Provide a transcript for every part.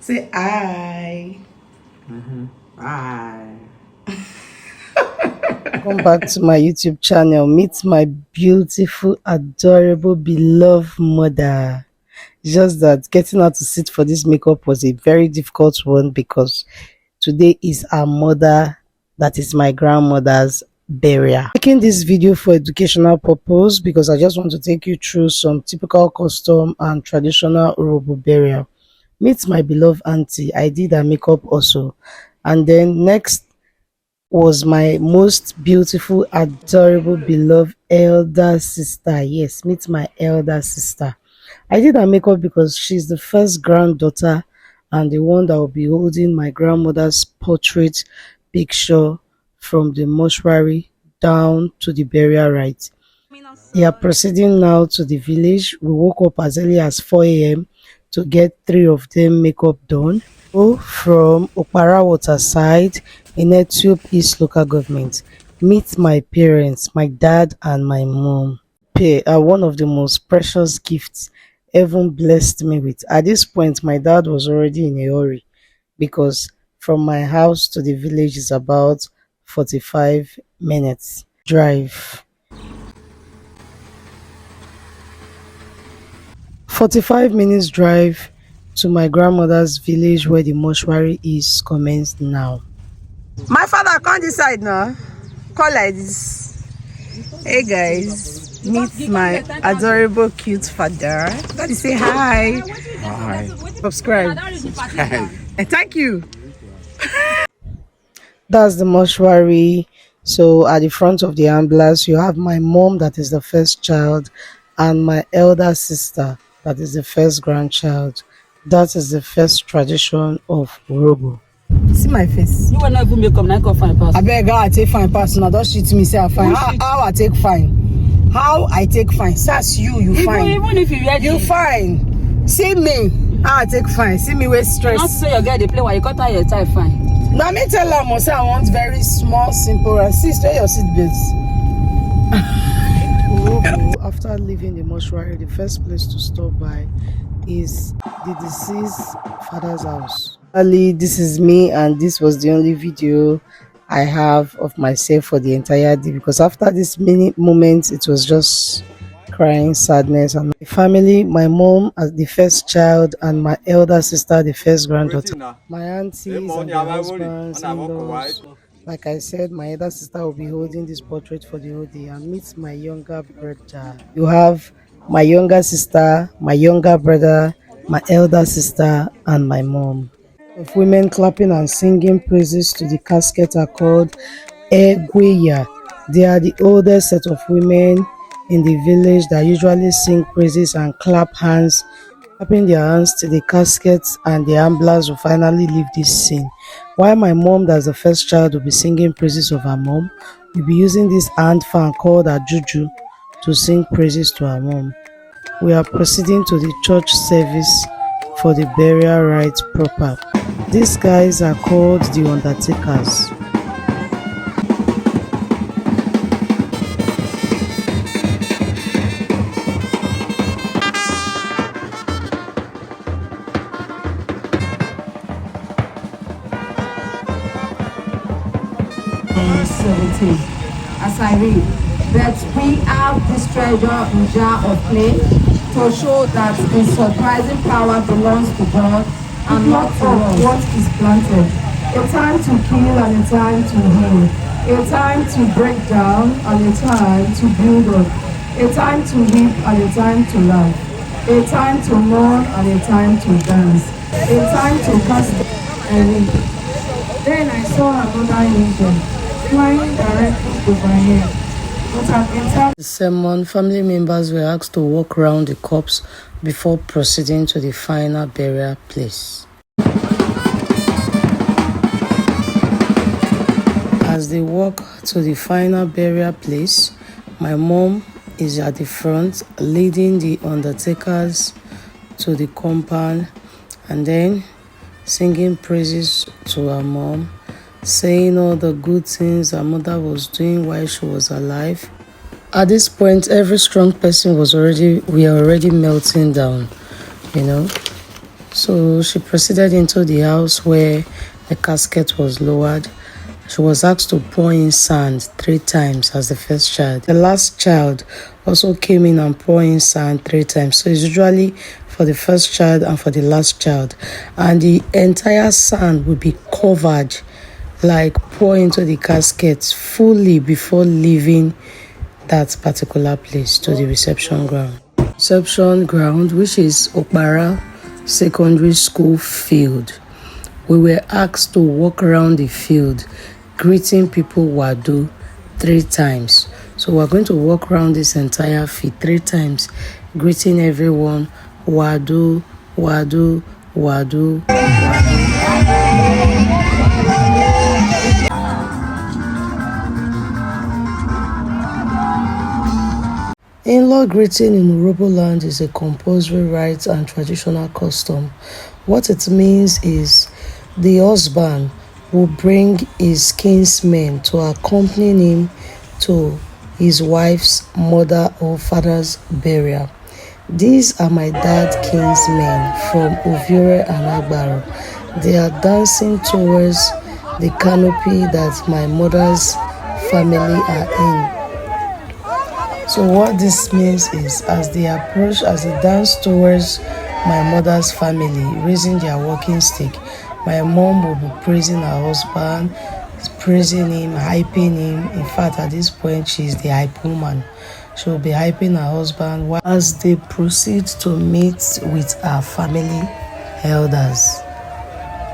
Say hi. Bye. Come back to my YouTube channel. Meet my beautiful, adorable, beloved mother. Just that getting her to sit for this makeup was a very difficult one because today is our mother, that is my grandmother's burial. Making this video for educational purpose because I just want to take you through some typical custom and traditional Urhobo burial. Meet my beloved auntie. I did her makeup also. And then next was my most beautiful, adorable, beloved elder sister. Yes, meet my elder sister. I did her makeup because she's the first granddaughter and the one that will be holding my grandmother's portrait picture from the mortuary down to the burial rite. We are proceeding now to the village. We woke up as early as 4 a.m. to get 3 of them makeup done. From Okpara Waterside in Ethiop East Local Government. Meet my parents, my dad and my mom. Pay are one of the most precious gifts heaven blessed me with. At this point, my dad was already in a hurry because from my house to the village is about 45 minutes drive. 45 minutes drive to my grandmother's village where the mortuary is commenced now. My father come this side now. Call like this. Hey guys, meet my adorable cute father. Daddy say hi. Hi. Subscribe. Hi. Thank you. That's the mortuary. So at the front of the ambulance, you have my mom, that is the first child, and my elder sister, that is the first grandchild. That is the first tradition of Urhobo. See my face. You will not even make up now fine pass. I beg how I take fine pass now. Don't shit me say I fine. How I take fine? How I take fine? Sass you fine. Even if you ready. You fine. See me. How I take fine. See me with stress. Not say your girl they play while you cut out your tie fine. Now me tell her say I want very small, simple and see stay your seat belts. After leaving the mortuary, the first place to stop by is the deceased father's house. Early, this is me, and this was the only video I have of myself for the entire day because after this many moments, it was just crying, sadness, and my family, my mom as the first child, and my elder sister, the first granddaughter, my aunties and their husbands, in-laws. Like I said, my elder sister will be holding this portrait for the whole day and meet my younger brother. You have my younger sister, my younger brother, my elder sister, and my mom. Of women clapping and singing praises to the casket are called Egweya. They are the oldest set of women in the village that usually sing praises and clap hands, clapping their hands to the caskets, and the ambulance will finally leave this scene. While my mom, that's the first child, will be singing praises of her mom, we'll be using this hand fan called a juju to sing praises to her mom. We are proceeding to the church service for the burial rite proper. These guys are called the undertakers. As I read, that we have this treasure in jar of clay to show that the surprising power belongs to God and not to us. What is planted? A time to kill and a time to heal. A time to break down and a time to build up. A time to weep and a time to laugh. A time to mourn and a time to dance. A time to cast and weep. Then I saw another angel flying directly overhead. The sermon, family members were asked to walk around the corpse before proceeding to the final burial place. As they walk to the final burial place, my mom is at the front leading the undertakers to the compound and then singing praises to her mom, saying all the good things her mother was doing while she was alive. At this point, every strong person we are already melting down, So she proceeded into the house where the casket was lowered. She was asked to pour in sand 3 times as the first child. The last child also came in and poured in sand 3 times. So it's usually for the first child and for the last child. And the entire sand will be covered, like pour into the casket fully before leaving that particular place to the reception ground. Reception ground, which is Okpara Secondary School field. We were asked to walk around the field, greeting people Wadu 3 times. So we're going to walk around this entire field 3 times, greeting everyone Wadu, Wadu, Wadu, Wadu. In-law greeting in Urhobo land is a compulsory right and traditional custom. What it means is the husband will bring his kinsmen to accompany him to his wife's mother or father's burial. These are my dad's kinsmen from Oviore and Agbaro. They are dancing towards the canopy that my mother's family are in. So what this means is, as they dance towards my mother's family, raising their walking stick, my mom will be praising her husband, praising him, hyping him. In fact, at this point, she's the hype woman. She will be hyping her husband as they proceed to meet with our family elders.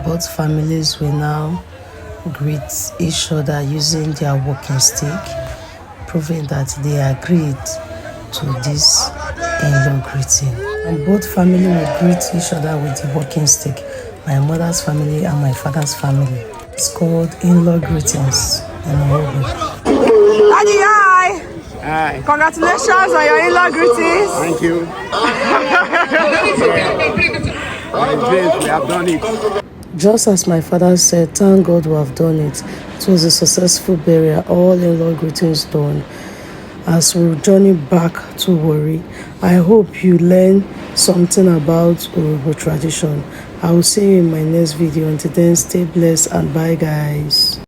Both families will now greet each other using their walking stick, proving that they agreed to this in-law greeting. And both family will greet each other with the walking stick, my mother's family and my father's family. It's called in-law greetings in Urhobo. Daddy, hi! Hi. Congratulations on your in-law greetings. Thank you. We have done it. Just as my father said, thank God we have done it. It was a successful burial, all in-law greetings done. As we journey back to Warri, I hope you learn something about Urhobo tradition. I will see you in my next video. Until then, stay blessed and bye guys.